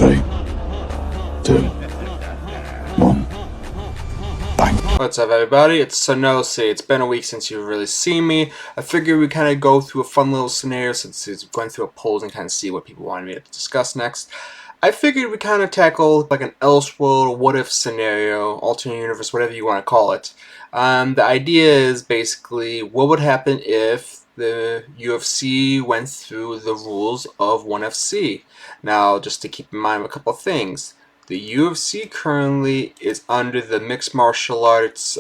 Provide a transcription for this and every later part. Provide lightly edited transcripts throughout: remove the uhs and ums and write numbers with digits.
3, 2, 1. Bang. What's up, everybody? It's Sanosi. It's been a week since you've really seen me. I figured we'd kind of go through a fun little scenario since it's going through a polls and kind of see what people wanted me to discuss next. I figured we'd kind of tackle like an Elseworld, what if scenario, alternate universe, whatever you want to call it. The idea is basically what would happen if the UFC went through the rules of ONE-FC. Now, just to keep in mind a couple of things. The UFC currently is under the Mixed Martial Arts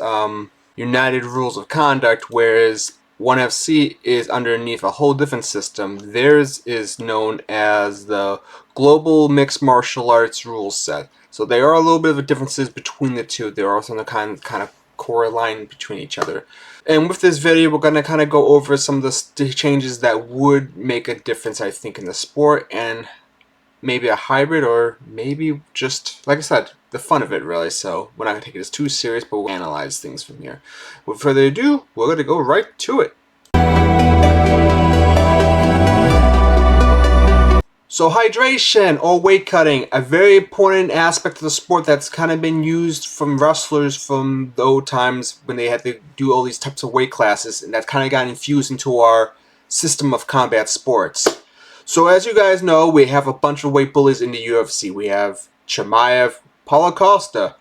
United Rules of Conduct, whereas ONE-FC is underneath a whole different system. Theirs is known as the Global Mixed Martial Arts Rules Set. So there are a little bit of differences between the two. There are some kind of core line between each other. And with this video, we're going to kind of go over some of the changes that would make a difference, I think, in the sport, and maybe a hybrid, or maybe just, like I said, the fun of it, really. So we're not going to take it as too serious, but we'll analyze things from here. Without further ado, we're going to go right to it. So hydration or weight cutting, a very important aspect of the sport that's kind of been used from wrestlers from the old times when they had to do all these types of weight classes, and that kind of got infused into our system of combat sports. So as you guys know, we have a bunch of weight bullies in the UFC. We have Chimaev, Paulo Costa,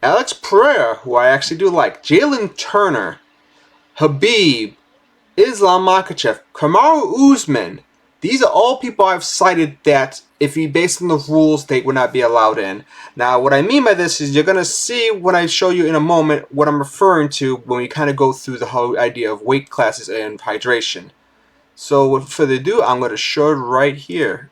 Alex Pereira, who I actually do like, Jalen Turner, Khabib, Islam Makhachev, Kamaru Usman. These are all people I've cited that, if you based on the rules, they would not be allowed in. Now, what I mean by this is you're going to see when I show you in a moment what I'm referring to when we kind of go through the whole idea of weight classes and hydration. So without further ado, I'm going to show it right here.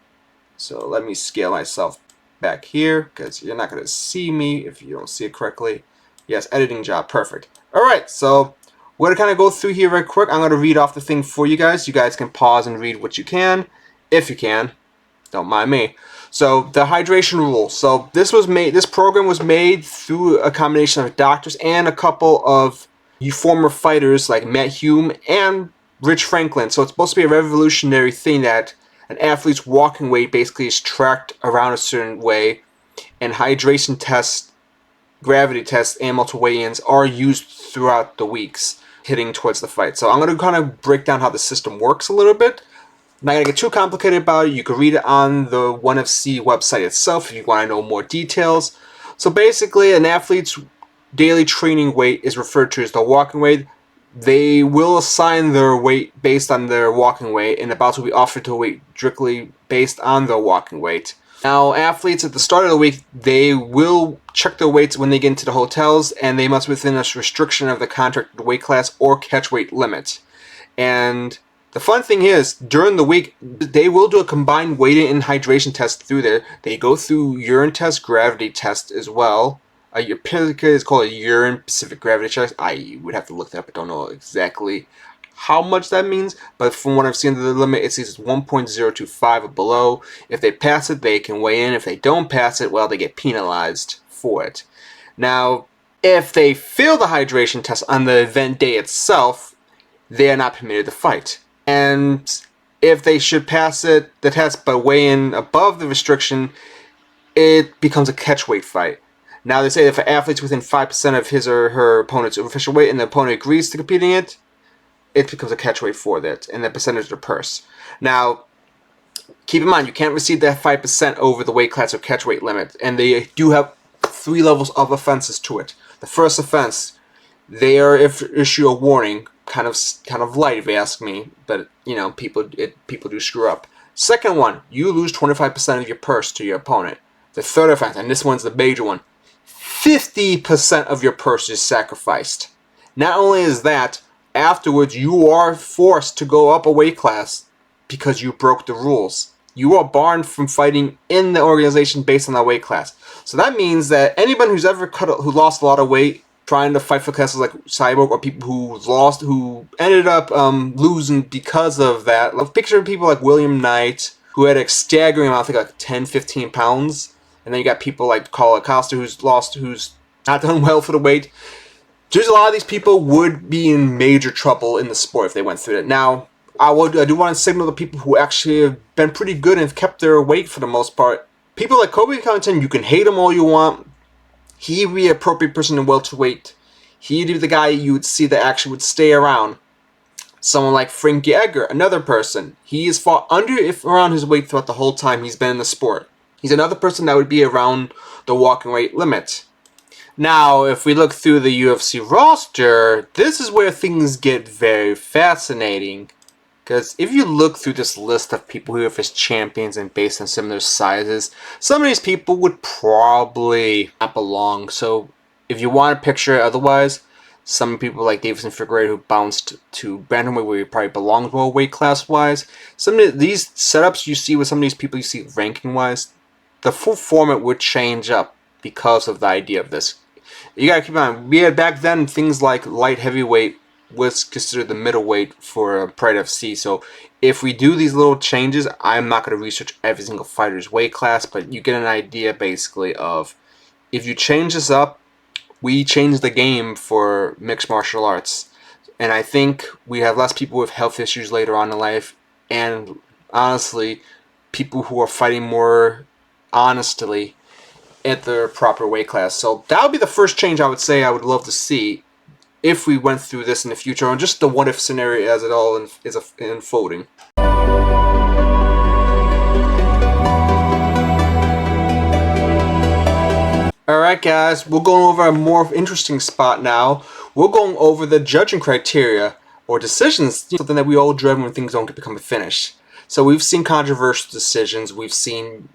So let me scale myself back here, because you're not going to see me if you don't see it correctly. Yes, editing job, perfect. Alright, so we're going to kind of go through here very quick. I'm going to read off the thing for you guys. You guys can pause and read what you can, if you can. Don't mind me. So the hydration rule. So this program was made through a combination of doctors and a couple of former fighters like Matt Hume and Rich Franklin. So it's supposed to be a revolutionary thing that an athlete's walking weight basically is tracked around a certain way, and hydration tests, gravity tests, and multiple weigh-ins are used throughout the weeks hitting towards the fight. So I'm going to kind of break down how the system works a little bit. I'm not going to get too complicated about it. You can read it on the ONE-FC website itself if you want to know more details. So basically, an athlete's daily training weight is referred to as the walking weight. They will assign their weight based on their walking weight, and the bouts will be offered to a weight strictly based on their walking weight. Now, athletes at the start of the week, they will check their weights when they get into the hotels, and they must be within a restriction of the contracted weight class or catch weight limit. And the fun thing is, during the week, they will do a combined weight and hydration test through there. They go through urine test, gravity test as well. It's called a urine specific gravity test. I would have to look that up. I don't know exactly how much that means, but from what I've seen, the limit, it says 1.025 or below. If they pass it, they can weigh in. If they don't pass it, well, they get penalized for it. Now, if they fail the hydration test on the event day itself, they are not permitted to fight. And if they should pass the test but weigh in above the restriction, it becomes a catch weight fight. Now, they say if an athlete's within 5% of his or her opponent's official weight and the opponent agrees to competing it becomes a catch weight for that, and the percentage of the purse. Now, keep in mind, you can't receive that 5% over the weight class or catch weight limit, and they do have 3 levels of offenses to it. The first offense, they are issue a warning, kind of light if you ask me, but you know, people do screw up. Second one, you lose 25% of your purse to your opponent. The third offense, and this one's the major one, 50% of your purse is sacrificed. Not only is that, afterwards you are forced to go up a weight class because you broke the rules. You are barred from fighting in the organization based on that weight class. So that means that anyone who's ever who lost a lot of weight trying to fight for classes like Cyborg, or people who ended up losing because of that. Like, picture people like William Knight, who had a staggering amount, I think like 10, 15 pounds. And then you got people like Paulo Costa, who's not done well for the weight. Just a lot of these people would be in major trouble in the sport if they went through it. Now, I do want to signal the people who actually have been pretty good and have kept their weight for the most part People like Kobe Covington, you can hate him all you want. He'd be an appropriate person in welterweight. He'd be the guy you would see that actually would stay around. Someone like Frankie Edgar, another person. He has fought under if around his weight throughout the whole time he's been in the sport. He's another person that would be around the walking weight limit. Now, if we look through the UFC roster, this is where things get very fascinating. Because if you look through this list of people who have as champions and based on similar sizes, some of these people would probably not belong. So if you want to picture it otherwise, some people like Davison Figueiredo who bounced to bantamweight where he probably belongs well weight class wise. Some of these setups you see with some of these people you see ranking wise, the full format would change up because of the idea of this. You gotta keep in mind, we had back then things like light heavyweight was considered the middleweight for Pride FC. So if we do these little changes, I'm not going to research every single fighter's weight class, but you get an idea basically of if you change this up, we change the game for mixed martial arts. And I think we have less people with health issues later on in life, and honestly, people who are fighting more honestly at their proper weight class. So that would be the first change I would say I would love to see if we went through this in the future, and just the what-if scenario as it all is unfolding. Alright guys, we're going over a more interesting spot now. We're going over the judging criteria, or decisions, something that we all dread when things don't become a finish. So we've seen controversial decisions, we've seen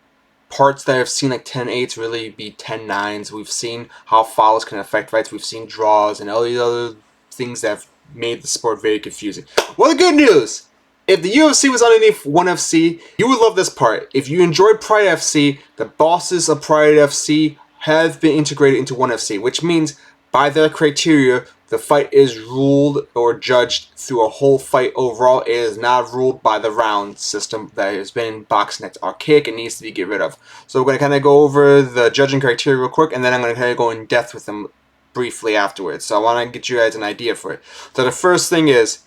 parts that have seen like 10-8s really be 10-9s. We've seen how fouls can affect fights. We've seen draws and all these other things that have made the sport very confusing. Well, the good news, if the UFC was underneath ONE FC, you would love this part. If you enjoyed Pride FC, the bosses of Pride FC have been integrated into ONE FC, which means by their criteria, the fight is ruled or judged through a whole fight overall. It is not ruled by the round system that has been in boxing. That's archaic and needs to be get rid of. So we're going to kind of go over the judging criteria real quick, and then I'm going to kind of go in depth with them briefly afterwards. So I want to get you guys an idea for it. So the first thing is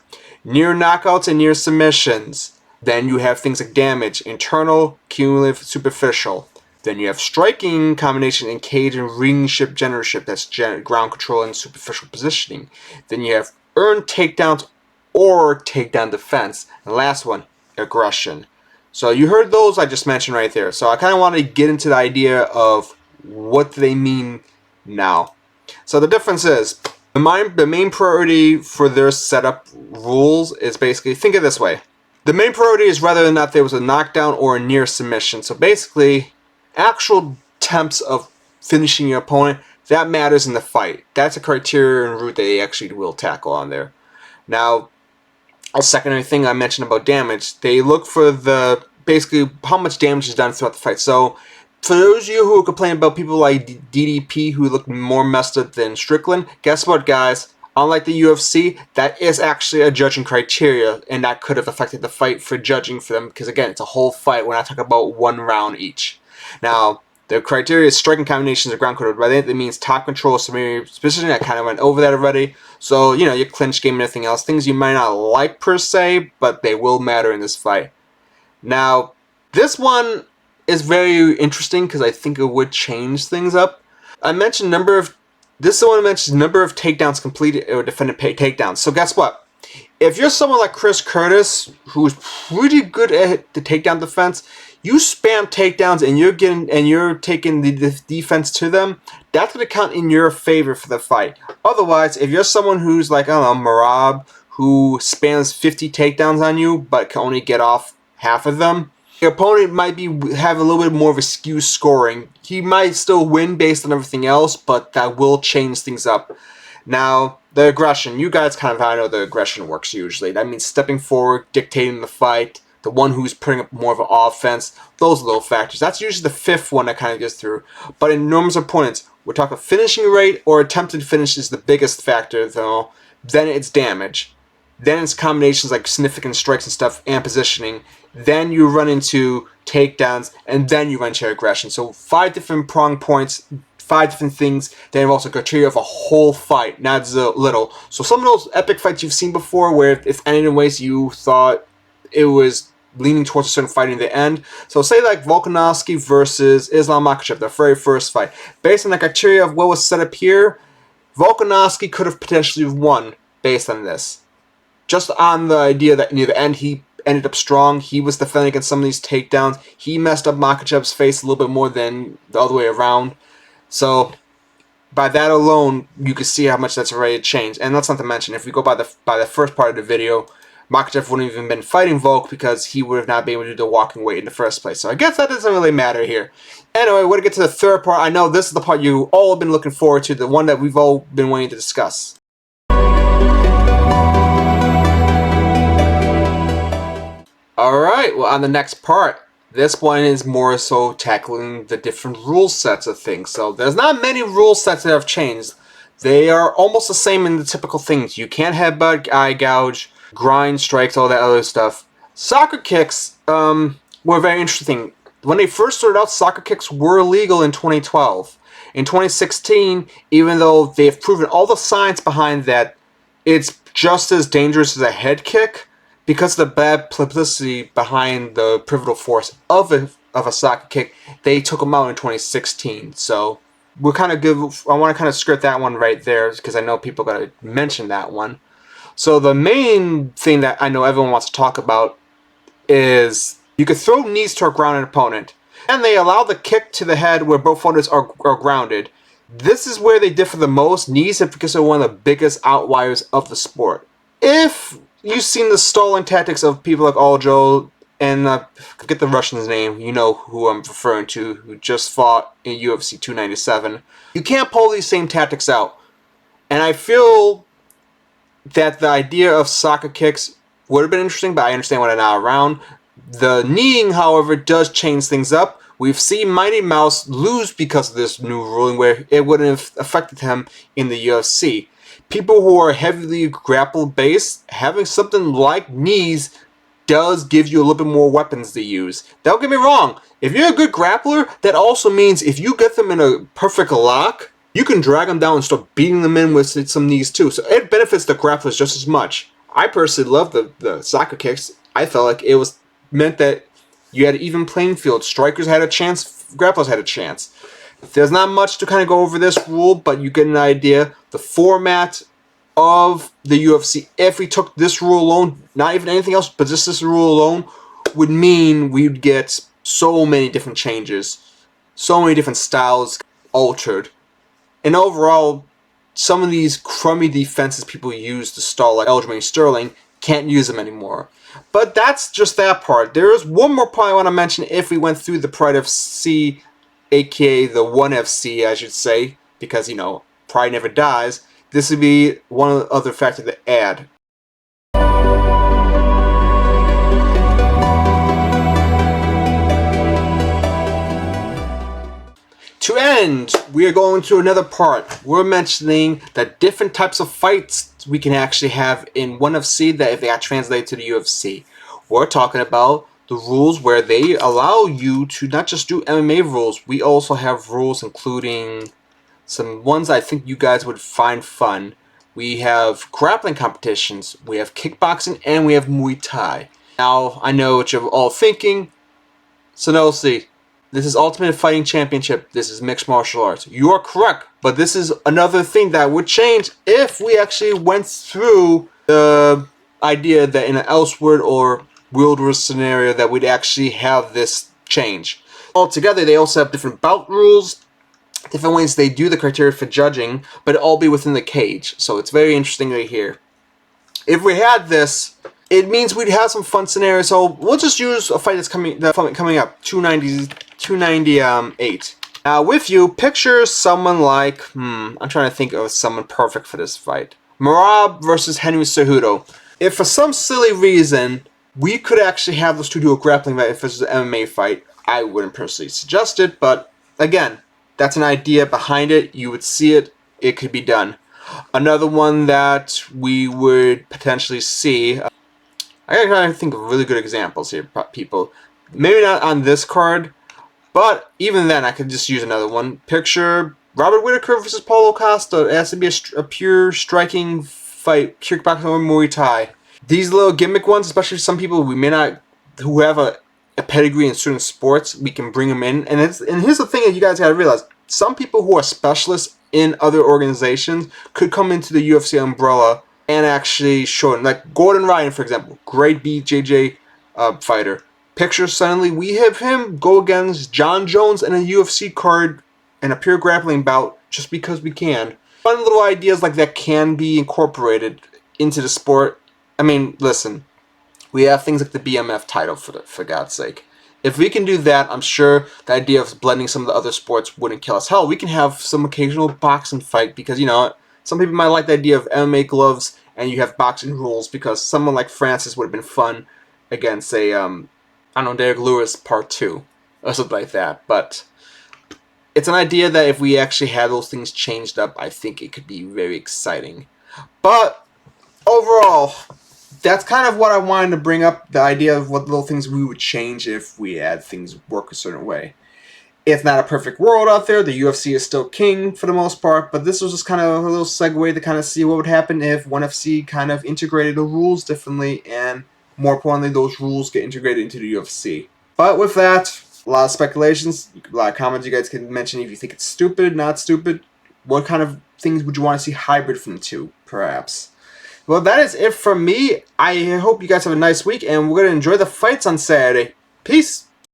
near knockouts and near submissions. Then you have things like damage, internal, cumulative, superficial. Then you have striking combination in cage and ring ship generalship, that's ground control and superficial positioning. Then you have earned takedowns or takedown defense. And the last one, aggression. So you heard those I just mentioned right there. So I kind of want to get into the idea of what they mean now. So the difference is, the main priority for their setup rules is basically, think of it this way. The main priority is whether or not there was a knockdown or a near submission. So basically, actual attempts of finishing your opponent, that matters in the fight. That's a criteria and route that they actually will tackle on there. Now, a secondary thing I mentioned about damage, they look for the basically how much damage is done throughout the fight. So for those of you who complain about people like DDP who look more messed up than Strickland, guess what, guys? Unlike the UFC, that is actually a judging criteria, and that could have affected the fight for judging for them, because again, it's a whole fight. We're not talking about one round each. Now, the criteria is striking combinations of ground control. By that means top control, positioning. I kind of went over that already. So, you know, your clinch game and everything else. Things you might not like per se, but they will matter in this fight. Now, this one is very interesting because I think it would change things up. I mentioned this is the one I mentioned number of takedowns completed or defended takedowns. So guess what? If you're someone like Chris Curtis, who's pretty good at the takedown defense, you spam takedowns and you're taking the defense to them, that's going to count in your favor for the fight. Otherwise, if you're someone who's like, I don't know, Marab, who spams 50 takedowns on you but can only get off half of them, your opponent might have a little bit more of a skew scoring. He might still win based on everything else, but that will change things up. Now, the aggression. You guys kind of know the aggression works usually. That means stepping forward, dictating the fight, the one who's putting up more of an offense, those little factors. That's usually the fifth one that kind of gets through. But in enormous opponents, we're talking finishing rate or attempted finish is the biggest factor, though. Then it's damage. Then it's combinations like significant strikes and stuff and positioning. Then you run into takedowns, and then you run into aggression. So 5 different prong points, 5 different things. Then also criteria of a whole fight, not a little. So some of those epic fights you've seen before where if ended in ways you thought it was leaning towards a certain fight in the end. So say like Volkanovski versus Islam Makhachev, the very first fight. Based on the criteria of what was set up here, Volkanovski could have potentially won based on this. Just on the idea that near the end he ended up strong. He was defending against some of these takedowns. He messed up Makhachev's face a little bit more than the other way around. So by that alone, you can see how much that's already changed. And that's not to mention, if we go by the first part of the video, Makhachev wouldn't have even been fighting Volk because he would have not been able to do the walking weight in the first place. So I guess that doesn't really matter here. Anyway, we're going to get to the third part. I know this is the part you all have been looking forward to, the one that we've all been waiting to discuss. Alright, well on the next part, this one is more so tackling the different rule sets of things. So there's not many rule sets that have changed. They are almost the same in the typical things. You can't headbutt, eye gouge, grind, strikes, all that other stuff. Soccer kicks were very interesting. When they first started out, soccer kicks were illegal in 2012. In 2016, even though they've proven all the science behind that, it's just as dangerous as a head kick. Because of the bad publicity behind the pivotal force of a soccer kick, they took them out in 2016. So we're kind of good. I want to kind of skirt that one right there because I know people got to mention that one. So the main thing that I know everyone wants to talk about is you could throw knees to a grounded opponent, and they allow the kick to the head where both fighters are grounded. This is where they differ the most. Knees have because they're one of the biggest outliers of the sport. If you've seen the stalling tactics of people like Aljo, and forget the Russian's name, you know who I'm referring to, who just fought in UFC 297. You can't pull these same tactics out. And I feel that the idea of soccer kicks would have been interesting, but I understand why they're not around. The kneeing, however, does change things up. We've seen Mighty Mouse lose because of this new ruling where it wouldn't have affected him in the UFC. People who are heavily grapple-based, having something like knees does give you a little bit more weapons to use. Don't get me wrong, if you're a good grappler, that also means if you get them in a perfect lock, you can drag them down and start beating them in with some knees too. So it benefits the grapplers just as much. I personally love the soccer kicks. I felt like it was meant that you had an even playing field. Strikers had a chance, grapplers had a chance. There's not much to kind of go over this rule, but you get an idea. The format of the UFC, if we took this rule alone, not even anything else, but just this rule alone, would mean we'd get so many different changes, so many different styles altered. And overall, some of these crummy defenses people use to stall, like Aljamain Sterling, can't use them anymore. But that's just that part. There is one more part I want to mention if we went through the Pride FC, aka the 1FC, I should say, because, you know, pride never dies. This would be one other factor to add. To end, we are going to another part. We're mentioning the different types of fights we can actually have in 1FC that if they got translated to the UFC. We're talking about the rules where they allow you to not just do MMA rules. We also have rules including some ones I think you guys would find fun. We have grappling competitions, we have kickboxing, and we have Muay Thai. Now, I know what you're all thinking. Sonosi, this is Ultimate Fighting Championship. This is mixed martial arts. You are correct, but this is another thing that would change if we actually went through the idea that in an Elseworld or World War scenario that we'd actually have this change. Altogether, they also have different bout rules, different ways they do the criteria for judging, but it all be within the cage. So it's very interesting right here. If we had this, it means we'd have some fun scenarios. So we'll just use a fight that's coming up, 298. Now with you, picture someone like, I'm trying to think of someone perfect for this fight. Marab versus Henry Cejudo. If for some silly reason we could actually have those two do a grappling fight if this was an MMA fight, I wouldn't personally suggest it, but again, that's an idea behind it. You would see it. It could be done. Another one that we would potentially see. I gotta think of really good examples here, people. Maybe not on this card, but even then, I could just use another one. Picture Robert Whittaker versus Paulo Costa. It has to be a pure striking fight, kickboxing or Muay Thai. These little gimmick ones, especially some people we may not who have a pedigree in certain sports, we can bring them in. And here's the thing that you guys got to realize: some people who are specialists in other organizations could come into the UFC umbrella and actually show it. Like Gordon Ryan, for example, great BJJ fighter. Picture suddenly we have him go against John Jones in a UFC card in a pure grappling bout just because we can. Fun little ideas like that can be incorporated into the sport. I mean, listen, we have things like the BMF title, for God's sake. If we can do that, I'm sure the idea of blending some of the other sports wouldn't kill us. Hell, we can have some occasional boxing fight because, you know, some people might like the idea of MMA gloves and you have boxing rules because someone like Francis would have been fun against a, I don't know, Derek Lewis Part 2 or something like that. But it's an idea that if we actually had those things changed up, I think it could be very exciting. But overall, that's kind of what I wanted to bring up, the idea of what little things we would change if we had things work a certain way. It's not a perfect world out there. The UFC is still king for the most part, but this was just kind of a little segue to kind of see what would happen if ONE FC kind of integrated the rules differently, and more importantly, those rules get integrated into the UFC. But with that, a lot of speculations, a lot of comments you guys can mention if you think it's stupid, not stupid. What kind of things would you want to see hybrid from the two, perhaps? Well, that is it from me. I hope you guys have a nice week, and we're going to enjoy the fights on Saturday. Peace!